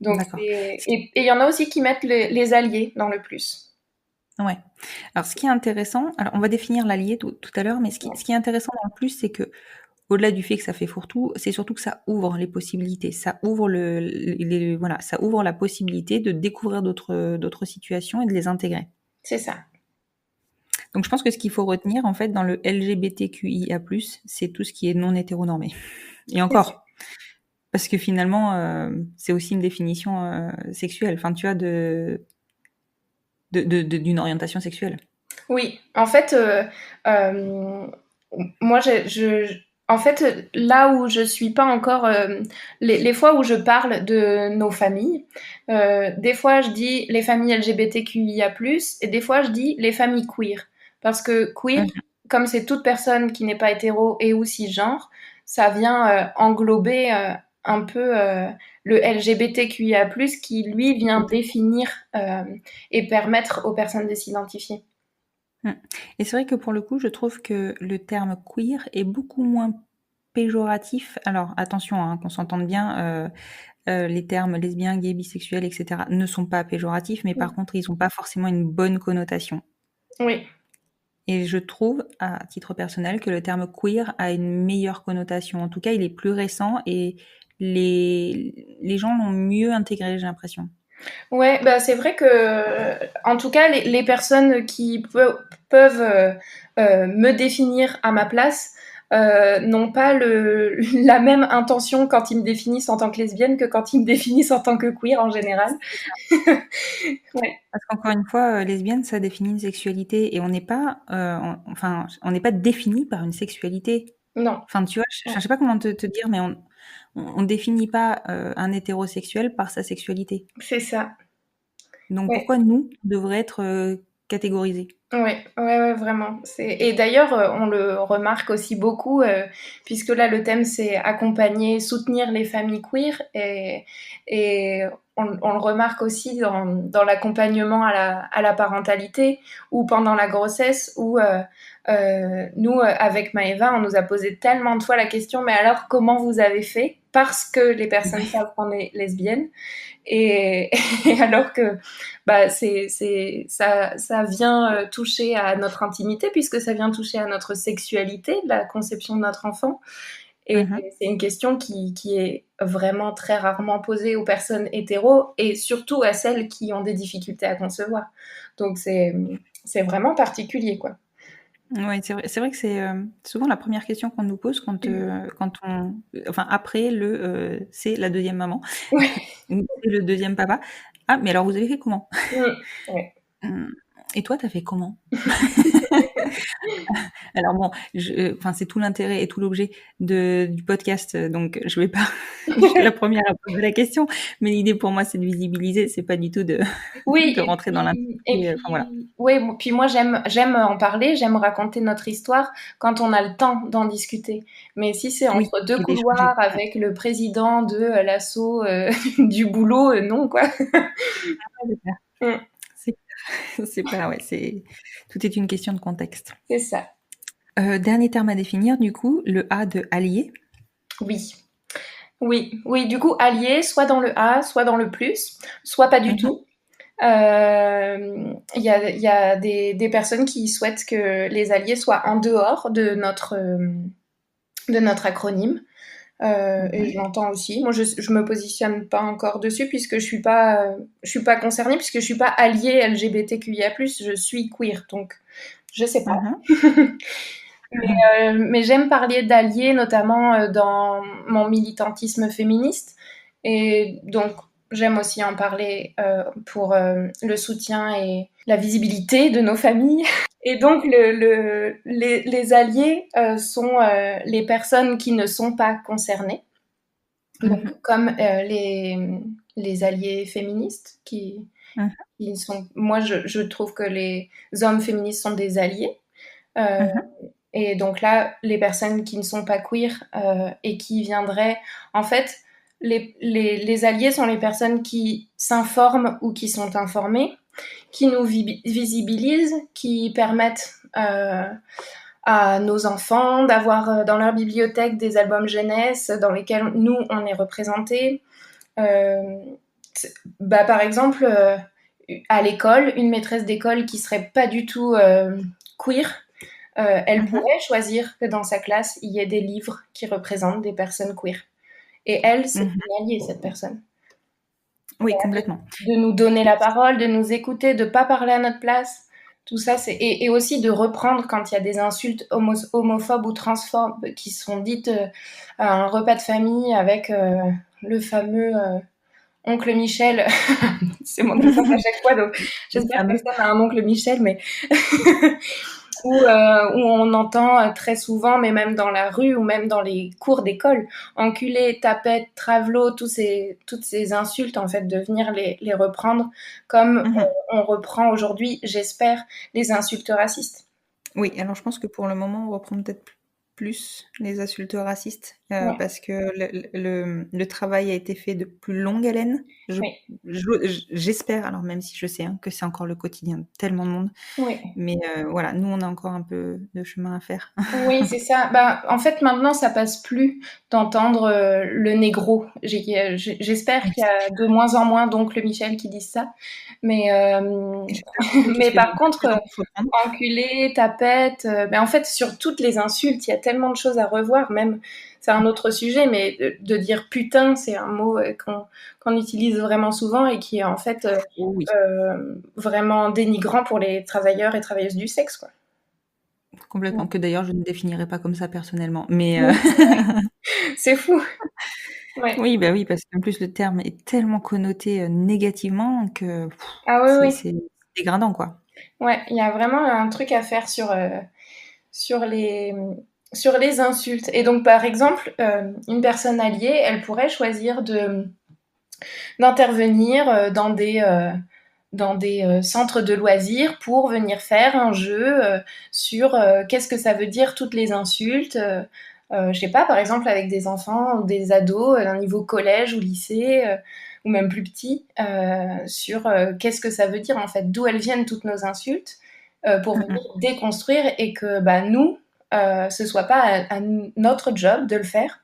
C: Donc
B: D'accord.
C: et il y en a aussi qui mettent les alliés dans le plus.
B: Ouais. Alors, ce qui est intéressant, alors on va définir l'allié tout à l'heure, mais ce qui est intéressant dans le plus, c'est que au-delà du fait que ça fait fourre-tout, c'est surtout que ça ouvre les possibilités, ça ouvre voilà, ça ouvre la possibilité de découvrir d'autres situations et de les intégrer.
C: C'est ça.
B: Donc, je pense que ce qu'il faut retenir, en fait, dans le LGBTQIA+, c'est tout ce qui est non hétéronormé. Et
C: C'est ça.
B: encore, parce que finalement, c'est aussi une définition sexuelle, enfin, tu vois, d'une orientation sexuelle.
C: Oui, en fait, moi, en fait, là où je suis pas encore, les fois où je parle de nos familles, des fois je dis les familles LGBTQIA+, et des fois je dis les familles queer. Parce que queer,
B: Mhm.
C: comme c'est toute personne qui n'est pas hétéro et ou cisgenre, ça vient englober un peu le LGBTQIA+, qui lui vient définir et permettre aux personnes de s'identifier.
B: Mm. Et c'est vrai que pour le coup, je trouve que le terme queer est beaucoup moins péjoratif. Alors attention, hein, qu'on s'entende bien, les termes lesbien, gay, bisexuel, etc. ne sont pas péjoratifs, mais par contre, ils n'ont pas forcément une bonne connotation.
C: Oui,
B: Et je trouve, à titre personnel, que le terme queer a une meilleure connotation. En tout cas, il est plus récent et les gens l'ont mieux intégré, j'ai l'impression.
C: Ouais, bah c'est vrai que, en tout cas, les personnes qui peuvent me définir à ma place n'ont pas la même intention quand ils me définissent en tant que lesbienne que quand ils me définissent en tant que queer en général. Ouais.
B: Parce qu'encore une fois, lesbienne, ça définit une sexualité et on n'est pas, on n'est pas défini par une sexualité.
C: Non.
B: Enfin, tu vois, je sais pas comment te dire, mais on définit pas un hétérosexuel par sa sexualité.
C: C'est ça.
B: Donc
C: Ouais.
B: pourquoi nous on devrait être catégorisés?
C: Ouais, vraiment. Et d'ailleurs, on le remarque aussi beaucoup, puisque là, le thème, c'est accompagner, soutenir les familles queer, et on le remarque aussi dans l'accompagnement à la parentalité, ou pendant la grossesse, où nous, avec Maëva, on nous a posé tellement de fois la question, mais alors, comment vous avez fait? Parce que les personnes savent qu'on est lesbienne. Et, et alors que bah, ça vient toucher à notre intimité, puisque ça vient toucher à notre sexualité, la conception de notre enfant. Et c'est une question qui est vraiment très rarement posée aux personnes hétéros, et surtout à celles qui ont des difficultés à concevoir. Donc c'est vraiment particulier, quoi.
B: Ouais, c'est vrai que c'est souvent la première question qu'on nous pose quand on, enfin après c'est la deuxième maman,
C: Ouais.
B: ou c'est le deuxième papa. Ah, mais alors vous avez fait comment?
C: Ouais.
B: Et toi, t'as fait comment? Alors bon, enfin c'est tout l'intérêt et tout l'objet du podcast, donc je vais pas, je suis la première à poser la question, mais l'idée pour moi c'est de visibiliser, c'est pas du tout de
C: Oui,
B: de rentrer dans l'intimité. Enfin voilà.
C: ouais, bon, puis moi j'aime en parler, j'aime raconter notre histoire quand on a le temps d'en discuter. Mais si c'est
B: Oui,
C: entre deux
B: et d'échanger.
C: couloirs avec le président de l'assaut du boulot, non quoi.
B: C'est clair.
C: Mm,
B: C'est pas, ouais, tout est une question de contexte.
C: c'est ça.
B: Dernier terme à définir, du coup, le A de allié.
C: Oui. Oui. Du coup, allié, soit dans le A, soit dans le plus, soit pas du tout. Il y a des personnes qui souhaitent que les alliés soient en dehors de notre acronyme. Et je l'entends aussi. Moi, je me positionne pas encore dessus puisque je suis pas concernée, puisque je suis pas alliée LGBTQIA+, je suis queer, donc je sais pas. Mais j'aime parler d'alliés, notamment dans mon militantisme féministe, et donc j'aime aussi en parler pour le soutien et la visibilité de nos familles. Et donc les alliés sont les personnes qui ne sont pas concernées, donc comme les alliés féministes qui sont. Moi, je trouve que les hommes féministes sont des alliés. Et donc là, les personnes qui ne sont pas queer et qui viendraient, en fait, les alliés sont les personnes qui s'informent ou qui sont informées, qui nous visibilisent, qui permettent à nos enfants d'avoir dans leur bibliothèque des albums jeunesse dans lesquels nous, on est représentés. Par exemple, à l'école, une maîtresse d'école qui serait pas du tout queer, elle pourrait choisir que dans sa classe, il y ait des livres qui représentent des personnes queer. Et elle, c'est une alliée, cette personne.
B: Oui, complètement.
C: De nous donner la parole, de nous écouter, de ne pas parler à notre place. Tout ça, et aussi de reprendre quand il y a des insultes homophobes ou transphobes qui sont dites à un repas de famille avec le fameux oncle Michel. C'est mon exemple à chaque fois, donc j'espère que personne n'a un oncle Michel, mais où on entend très souvent, mais même dans la rue ou même dans les cours d'école, enculé, tapette, travelot, toutes ces insultes, en fait, de venir les reprendre comme on reprend aujourd'hui, j'espère, les insultes racistes.
B: Oui, alors je pense que pour le moment, on reprend peut-être plus les insultes racistes parce que le travail a été fait de plus longue haleine. J'espère, alors même si je sais que c'est encore le quotidien de tellement de monde, mais voilà, nous on a encore un peu de chemin à faire.
C: Oui, c'est ça. En fait, maintenant, ça passe plus d'entendre le négro. J'espère qu'il y a de moins en moins d'oncles Michel qui disent ça. Mais par contre, enculé, tapette, en fait, sur toutes les insultes, il y a tellement de choses à revoir. Même c'est un autre sujet, mais de dire putain, c'est un mot qu'on utilise vraiment souvent et qui est en fait
B: Oh oui,
C: vraiment dénigrant pour les travailleurs et travailleuses du sexe, quoi.
B: complètement. Que d'ailleurs, je ne définirais pas comme ça personnellement. Mais
C: Oui, c'est fou. Ouais.
B: oui, bah oui, parce qu'en plus, le terme est tellement connoté négativement que
C: Ah oui, oui.
B: c'est dégradant, quoi.
C: Ouais, il y a vraiment un truc à faire sur les, sur les insultes. Et donc, par exemple, une personne alliée, elle pourrait choisir d'intervenir dans des centres de loisirs pour venir faire un jeu sur qu'est-ce que ça veut dire toutes les insultes. Je sais pas, par exemple avec des enfants ou des ados d'un niveau collège ou lycée ou même plus petit, sur qu'est-ce que ça veut dire en fait, d'où elles viennent toutes nos insultes, pour venir
B: Mm,
C: déconstruire et que bah, nous, ce soit pas à notre job de le faire,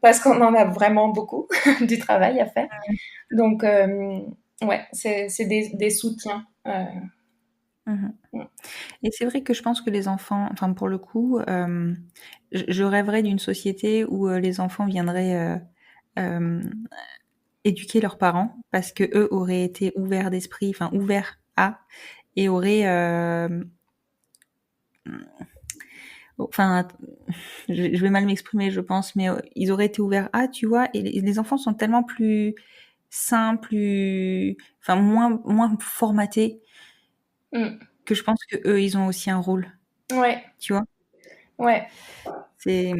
C: parce qu'on en a vraiment beaucoup du travail à faire. Donc, ouais, c'est des soutiens.
B: mm, Et c'est vrai que je pense que les enfants, enfin pour le coup, je rêverais d'une société où les enfants viendraient euh, éduquer leurs parents parce que eux auraient été ouverts d'esprit, enfin ouverts à, et auraient, enfin, je vais mal m'exprimer, je pense, mais ils auraient été ouverts à, tu vois, et les enfants sont tellement plus sains, plus, enfin moins formatés
C: Mm.
B: que je pense que eux, ils ont aussi un rôle,
C: Ouais,
B: tu vois.
C: ouais,
B: C'est,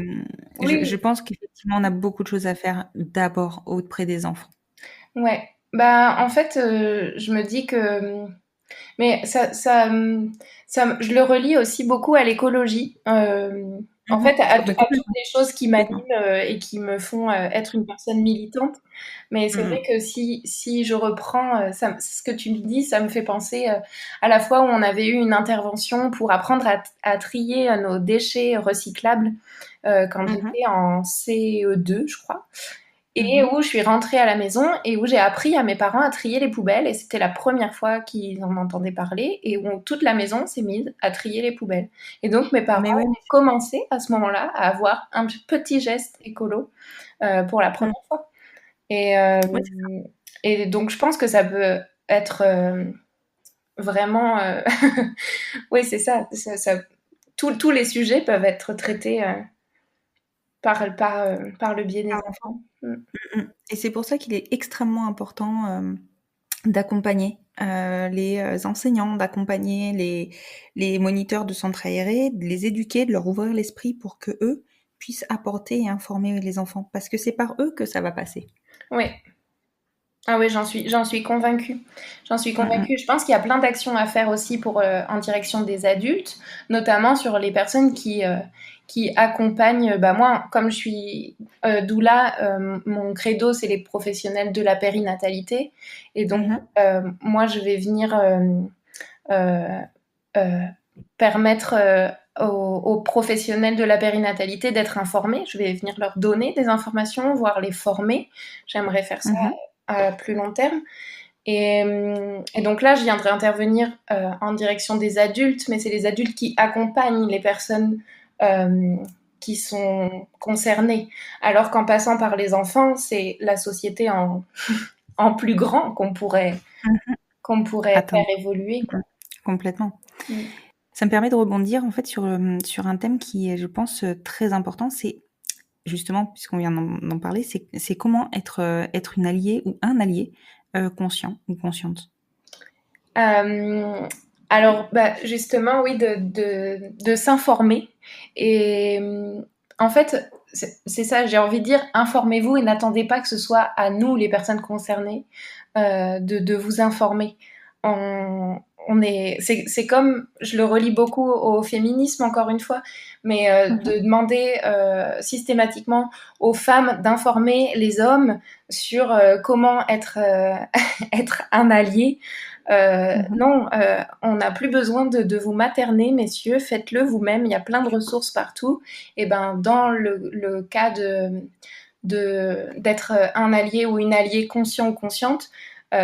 B: je
C: oui,
B: pense qu'effectivement, on a beaucoup de choses à faire d'abord auprès des enfants.
C: ouais. Bah, en fait, je me dis que mais je le relie aussi beaucoup à l'écologie. En fait,
B: Mais
C: à toutes
B: complètement,
C: les choses qui
B: complètement.
C: m'animent et qui me font être une personne militante. Mais c'est vrai
B: Mm,
C: que si je reprends ce que tu me dis, ça me fait penser à la fois où on avait eu une intervention pour apprendre à trier nos déchets recyclables quand
B: mhm,
C: j'étais en CE2, je crois, et
B: mhm.
C: où je suis rentrée à la maison et où j'ai appris à mes parents à trier les poubelles. Et c'était la première fois qu'ils en entendaient parler et où toute la maison s'est mise à trier les poubelles. Et donc mes parents
B: Mais ouais,
C: ont commencé à ce moment-là à avoir un petit geste écolo pour la
B: mm,
C: première fois. Et, euh,
B: ouais,
C: et donc je pense que ça peut être vraiment... oui, c'est ça. Tous les sujets peuvent être traités par le biais des enfants. Mm.
B: Et c'est pour ça qu'il est extrêmement important d'accompagner les enseignants, d'accompagner les moniteurs de centres aérés, de les éduquer, de leur ouvrir l'esprit pour que eux puissent apporter et informer les enfants, parce que c'est par eux que ça va passer.
C: Oui. Ah oui, j'en suis convaincue. J'en suis
B: Mm, mm,
C: convaincue. Je pense qu'il y a plein d'actions à faire aussi pour, en direction des adultes, notamment sur les personnes qui accompagnent. Bah moi, comme je suis doula, mon credo, c'est les professionnels de la périnatalité. Et donc,
B: mhm,
C: moi, je vais venir euh, euh, permettre aux professionnels de la périnatalité d'être informés. Je vais venir leur donner des informations, voire les former. J'aimerais faire ça
B: mhm.
C: à plus long terme. Et donc là, je viendrai intervenir en direction des adultes, mais c'est les adultes qui accompagnent les personnes euh, qui sont concernées. Alors qu'en passant par les enfants, c'est la société en plus grand qu'on pourrait faire
B: Attends,
C: évoluer, quoi.
B: complètement.
C: Mm.
B: Ça me permet de rebondir en fait sur un thème qui est, je pense, très important. C'est justement, puisqu'on vient d'en parler, c'est comment être une alliée ou un allié conscient ou consciente.
C: Euh, alors, bah, justement, oui, de s'informer. Et en fait, c'est ça, j'ai envie de dire, informez-vous et n'attendez pas que ce soit à nous, les personnes concernées, de vous informer. C'est comme, je le relie beaucoup au féminisme, encore une fois, mais
B: Mhm,
C: de demander systématiquement aux femmes d'informer les hommes sur comment être, être un allié.
B: mhm.
C: Non, on n'a plus besoin de vous materner, messieurs, faites-le vous-même, il y a plein de ressources partout. Et ben, dans le cas d'être un allié ou une alliée conscient ou consciente,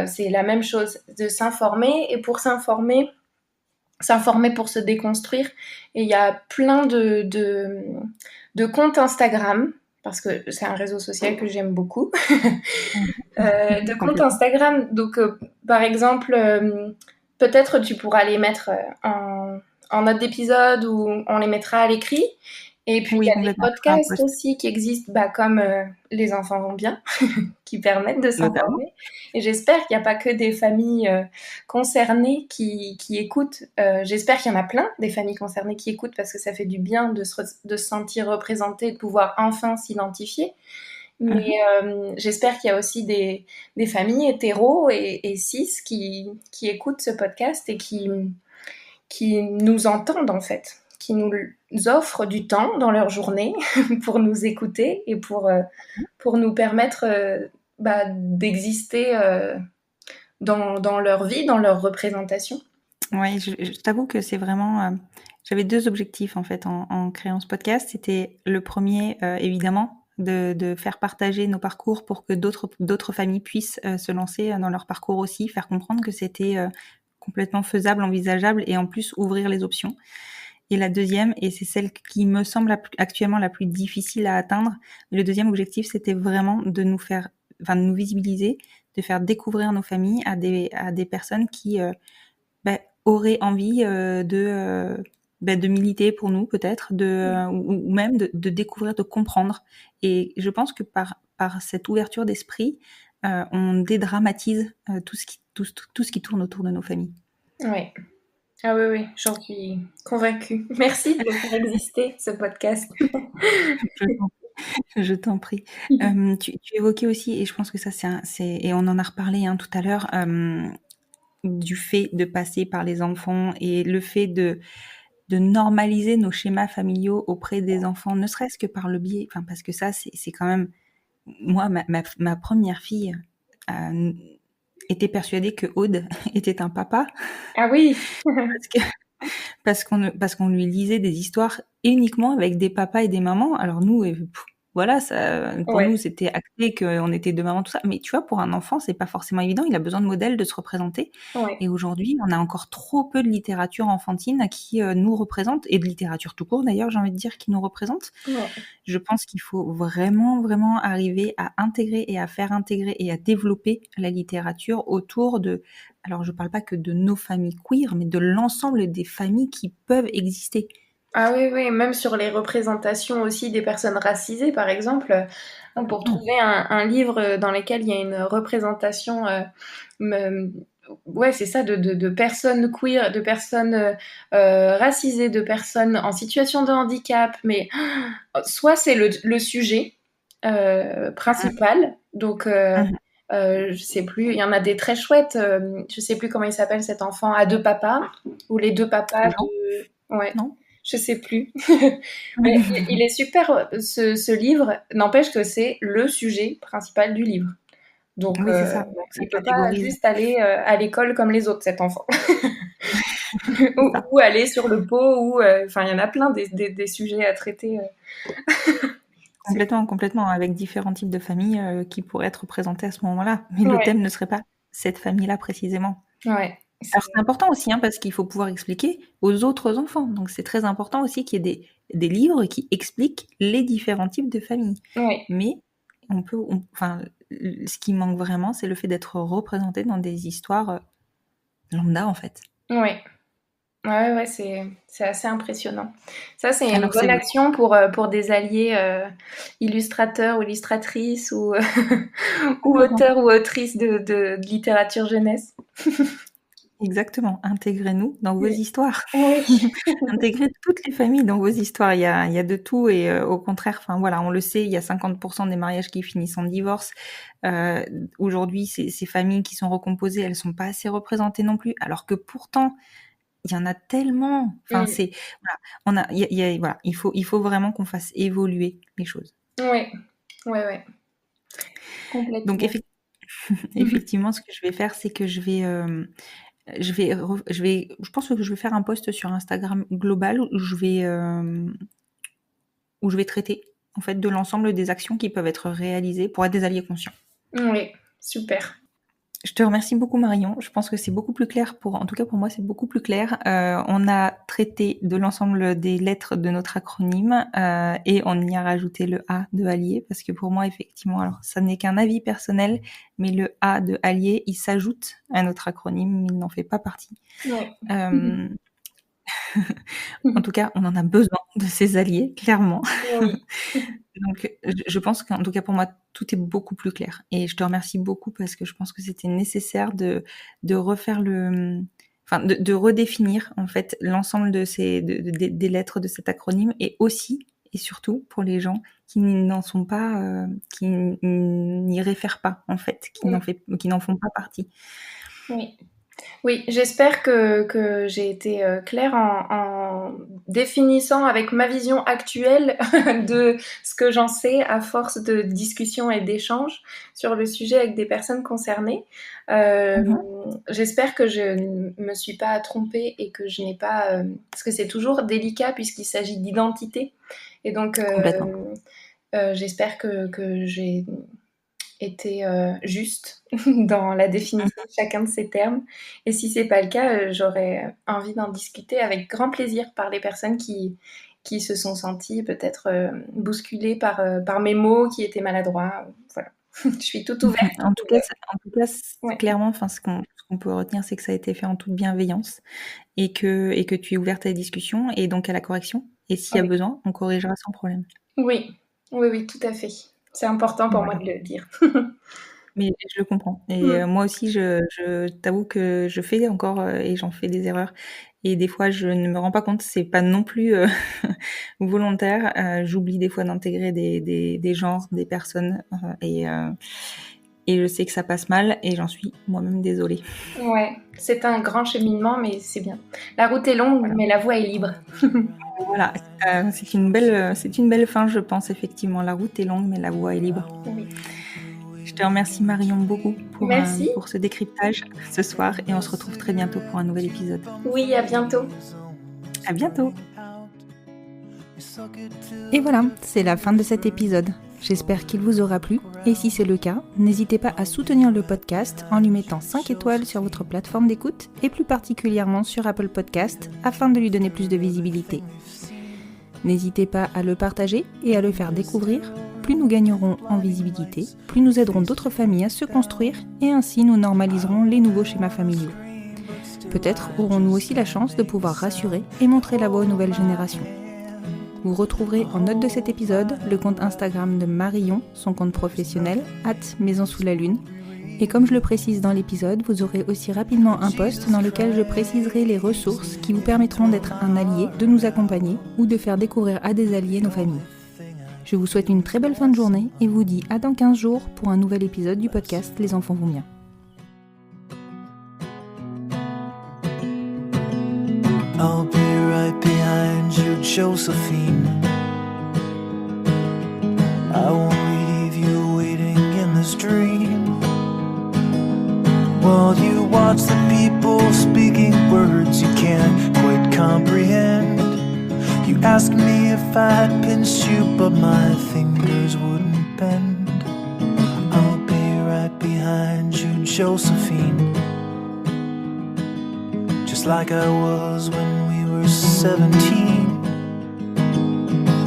C: c'est la même chose, de s'informer. Et pour s'informer pour se déconstruire. Et il y a plein de comptes Instagram, parce que c'est un réseau social que j'aime beaucoup, de comptes
B: Complètement.
C: Instagram. Donc, par exemple, peut-être tu pourras les mettre en note d'épisode ou on les mettra à l'écrit. Et puis, il y
B: Oui,
C: a des
B: complètement. Je ferai un
C: podcasts
B: post,
C: aussi qui existent, comme Les enfants vont bien, qui permettent de
B: notamment.
C: s'informer. Et j'espère qu'il n'y a pas que des familles concernées qui écoutent. J'espère qu'il y en a plein, des familles concernées qui écoutent, parce que ça fait du bien de se sentir représenté, de pouvoir enfin s'identifier. Mais
B: Mhm.
C: j'espère qu'il y a aussi des familles hétéros et cis qui écoutent ce podcast et qui nous entendent en fait, qui nous offrent du temps dans leur journée pour nous écouter et pour nous permettre d'exister dans leur vie, dans leur représentation.
B: Ouais, je t'avoue que c'est vraiment. J'avais deux objectifs en fait en créant ce podcast. C'était le premier, évidemment, de faire partager nos parcours pour que d'autres familles puissent se lancer dans leur parcours aussi, faire comprendre que c'était complètement faisable, envisageable et en plus ouvrir les options. Et la deuxième, et c'est celle qui me semble actuellement la plus difficile à atteindre, le deuxième objectif, c'était vraiment de nous faire, enfin, de nous visibiliser, de faire découvrir nos familles à des personnes qui auraient envie de militer pour nous peut-être, ou même de découvrir, de comprendre. Et je pense que par cette ouverture d'esprit, on dédramatise tout ce qui tourne autour de nos familles.
C: Oui. Ah oui, oui, j'en suis convaincue. Merci de le faire exister, ce podcast.
B: Je t'en je t'en prie. Tu évoquais aussi, et je pense que ça et on en a reparlé tout à l'heure, du fait de passer par les enfants et le fait de normaliser nos schémas familiaux auprès des enfants, ne serait-ce que par le biais, enfin parce que ça c'est quand même, moi ma première fille était persuadée que Aude était un papa
C: Ah oui.
B: parce que parce qu'on lui lisait des histoires uniquement avec des papas et des mamans. Alors nous, voilà, ça, pour nous,
C: Ouais,
B: c'était acté qu'on était deux mamans, tout ça. Mais tu vois, pour un enfant, c'est pas forcément évident. Il a besoin de modèles, de se représenter.
C: ouais,
B: Et aujourd'hui, on a encore trop peu de littérature enfantine qui nous représente, et de littérature tout court d'ailleurs, j'ai envie de dire, qui nous représente.
C: ouais.
B: Je pense qu'il faut vraiment, vraiment arriver à intégrer et à faire intégrer et à développer la littérature autour de, alors je parle pas que de nos familles queer, mais de l'ensemble des familles qui peuvent exister.
C: Ah oui, oui, même sur les représentations aussi des personnes racisées, par exemple, pour
B: Non.
C: trouver un livre dans lequel il y a une représentation, me- ouais, c'est ça, de personnes queer, de personnes racisées, de personnes en situation de handicap, mais soit c'est le sujet principal, donc
B: Mhm.
C: je sais plus, il y en a des très chouettes, je sais plus comment il s'appelle cet enfant, à deux papas, ou les deux papas
B: Jean,
C: de... Ouais,
B: non?
C: je sais plus. Mais il est super, ce livre, n'empêche que c'est le sujet principal du livre. Donc,
B: Oui, c'est ça. Donc ça
C: il peut pas
B: catégorise,
C: juste aller à l'école comme les autres, cet enfant.
B: c'est ça.
C: Ou aller sur le pot, ou... Enfin, il y en a plein des sujets à traiter. C'est-
B: Complètement, complètement, avec différents types de familles qui pourraient être représentées à ce moment-là. Mais le
C: Ouais,
B: thème ne serait pas cette famille-là précisément.
C: ouais.
B: Alors c'est important aussi, parce qu'il faut pouvoir expliquer aux autres enfants. Donc c'est très important aussi qu'il y ait des livres qui expliquent les différents types de familles.
C: Ouais,
B: Mais enfin, ce qui manque vraiment, c'est le fait d'être représenté dans des histoires lambda en fait.
C: ouais. Ouais, ouais, c'est assez impressionnant. Ça, c'est une
B: Alors
C: bonne
B: c'est
C: action pour des alliés illustrateurs ou illustratrices ou, ou
B: complètement.
C: auteurs ou autrices de littérature jeunesse.
B: Exactement, intégrez-nous dans vos
C: Oui.
B: histoires.
C: Oui.
B: Intégrez toutes les familles dans vos histoires. Il y a de tout et au contraire, enfin voilà, on le sait, il y a 50% des mariages qui finissent en divorce. Euh, Aujourd'hui, ces familles qui sont recomposées, elles sont pas assez représentées non plus, alors que pourtant, il y en a tellement. Enfin,
C: Mm.
B: c'est voilà, voilà, il faut vraiment qu'on fasse évoluer les choses.
C: Ouais, ouais, ouais,
B: Donc
C: complètement.
B: effectivement, ce que je vais faire, c'est que je pense que je vais faire un post sur Instagram global où je vais traiter en fait de l'ensemble des actions qui peuvent être réalisées pour être des alliés conscients.
C: Oui, super.
B: Je te remercie beaucoup Marion. Je pense que c'est beaucoup plus clair en tout cas pour moi, c'est beaucoup plus clair. On a traité de l'ensemble des lettres de notre acronyme et on y a rajouté le A de allié parce que pour moi, effectivement, alors ça n'est qu'un avis personnel, mais le A de allié, il s'ajoute à notre acronyme, mais il n'en fait pas partie.
C: Ouais.
B: En tout cas, on en a besoin de ces alliés, clairement.
C: Oui.
B: Donc, je pense qu'en tout cas pour moi, tout est beaucoup plus clair. Et je te remercie beaucoup parce que je pense que c'était nécessaire de refaire de redéfinir en fait l'ensemble de des lettres de cet acronyme et aussi et surtout pour les gens qui n'en sont pas, qui n'y réfèrent pas en fait, qui n'en font pas partie.
C: Oui. Oui, j'espère que j'ai été claire en définissant avec ma vision actuelle de ce que j'en sais à force de discussions et d'échanges sur le sujet avec des personnes concernées. J'espère que je ne me suis pas trompée et que je n'ai pas... parce que c'est toujours délicat puisqu'il s'agit d'identité. Et donc, j'espère que j'ai été juste dans la définition de chacun de ces termes. Et si c'est pas le cas, j'aurais envie d'en discuter avec grand plaisir par les personnes qui se sont senties peut-être bousculées par mes mots qui étaient maladroits. Voilà. Je suis toute ouverte.
B: En tout cas, clairement, enfin, ce qu'on peut retenir, c'est que ça a été fait en toute bienveillance et que tu es ouverte à la discussion et donc à la correction. Et s'il y a besoin, on corrigera sans problème.
C: Oui, tout à fait. C'est important pour moi de le dire.
B: Mais je le comprends. Et moi aussi, je t'avoue que je fais encore et j'en fais des erreurs. Et des fois, je ne me rends pas compte, c'est pas non plus volontaire. J'oublie des fois d'intégrer des genres, des personnes. Et je sais que ça passe mal et j'en suis moi-même désolée.
C: Ouais, c'est un grand cheminement, mais c'est bien. La route est longue, mais la voie est libre.
B: Voilà, c'est une belle fin, je pense, effectivement. La route est longue, mais la voie est libre.
C: Oui.
B: Je te remercie Marion beaucoup pour ce décryptage ce soir et on se retrouve très bientôt pour un nouvel épisode.
C: Oui, à bientôt.
B: À bientôt. Et voilà, c'est la fin de cet épisode. J'espère qu'il vous aura plu et si c'est le cas, n'hésitez pas à soutenir le podcast en lui mettant 5 étoiles sur votre plateforme d'écoute et plus particulièrement sur Apple Podcast afin de lui donner plus de visibilité. N'hésitez pas à le partager et à le faire découvrir. Plus nous gagnerons en visibilité, plus nous aiderons d'autres familles à se construire et ainsi nous normaliserons les nouveaux schémas familiaux. Peut-être aurons-nous aussi la chance de pouvoir rassurer et montrer la voie aux nouvelles générations. Vous retrouverez en note de cet épisode le compte Instagram de Marion, son compte professionnel, @maison_sous-la-lune. Et comme je le précise dans l'épisode, vous aurez aussi rapidement un post dans lequel je préciserai les ressources qui vous permettront d'être un allié, de nous accompagner ou de faire découvrir à des alliés nos familles. Je vous souhaite une très belle fin de journée et vous dis à dans 15 jours pour un nouvel épisode du podcast Les enfants vont bien.
A: I'll be right behind you, Josephine. I won't leave you waiting in this dream. While you watch the people speaking words you can't quite comprehend. You asked me if I'd pinch you, but my fingers wouldn't bend. I'll be right behind you, Josephine. Just like I was when we were 17.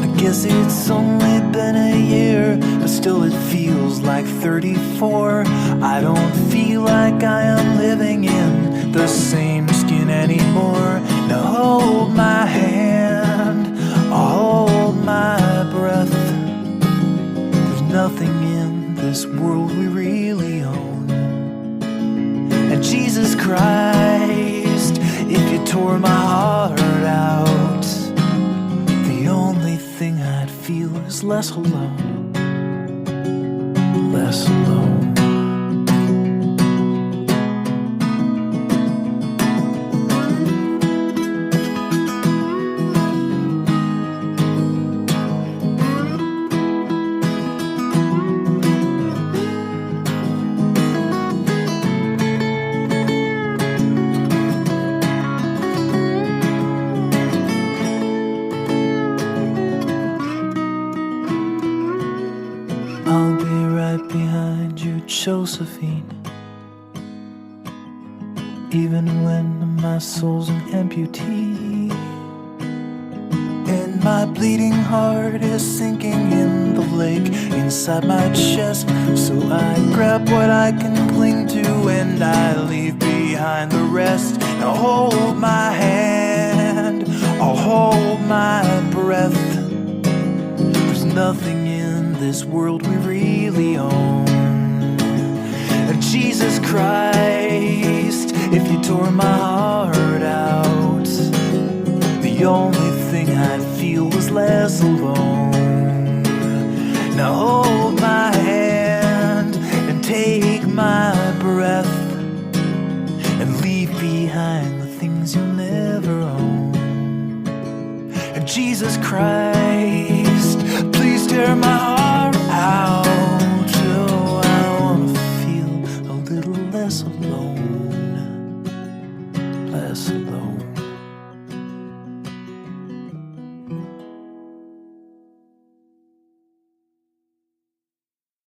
A: I guess it's only been a year, but still it feels like 34. I don't feel like I am living in the same skin anymore. Now hold my hand, I'll hold my breath. There's nothing in this world we really own. And Jesus Christ, if you tore my heart out, the only thing I'd feel is less alone. Less alone. I'll be right behind you, Josephine. even when my soul's an amputee. And my bleeding heart is sinking in the lake inside my chest. So I grab what I can cling to and I leave behind the rest. Now hold my hand, I'll hold my breath. There's nothing in this world we really own. And Jesus Christ, if you tore my heart out, the only thing I'd feel was less alone. Now hold my hand and take my breath and leave behind the things you'll never own. And Jesus Christ,